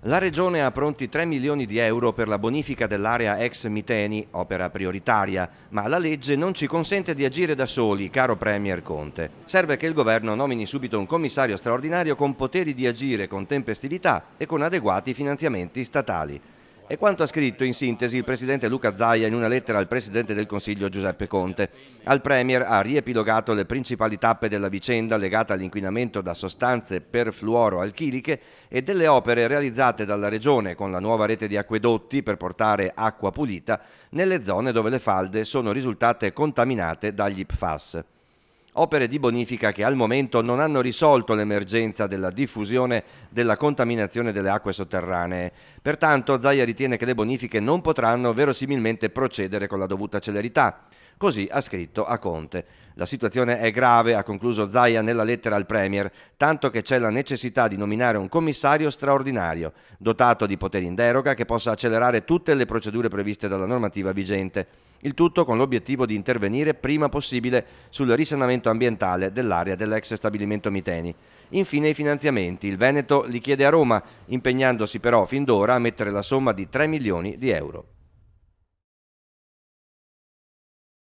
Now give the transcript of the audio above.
La Regione ha pronti 3 milioni di euro per la bonifica dell'area ex Miteni, opera prioritaria, ma la legge non ci consente di agire da soli, caro Premier Conte. Serve che il governo nomini subito un commissario straordinario con poteri di agire con tempestività e con adeguati finanziamenti statali. È quanto ha scritto in sintesi il presidente Luca Zaia in una lettera al presidente del Consiglio Giuseppe Conte. Al Premier ha riepilogato le principali tappe della vicenda legata all'inquinamento da sostanze perfluoroalchiliche e delle opere realizzate dalla Regione con la nuova rete di acquedotti per portare acqua pulita nelle zone dove le falde sono risultate contaminate dagli PFAS. Opere di bonifica che al momento non hanno risolto l'emergenza della diffusione della contaminazione delle acque sotterranee. Pertanto Zaia ritiene che le bonifiche non potranno verosimilmente procedere con la dovuta celerità. Così ha scritto a Conte. La situazione è grave, ha concluso Zaia nella lettera al Premier, tanto che c'è la necessità di nominare un commissario straordinario, dotato di poteri in deroga che possa accelerare tutte le procedure previste dalla normativa vigente. Il tutto con l'obiettivo di intervenire prima possibile sul risanamento ambientale dell'area dell'ex stabilimento Miteni. Infine i finanziamenti. Il Veneto li chiede a Roma, impegnandosi però fin d'ora a mettere la somma di 3 milioni di euro.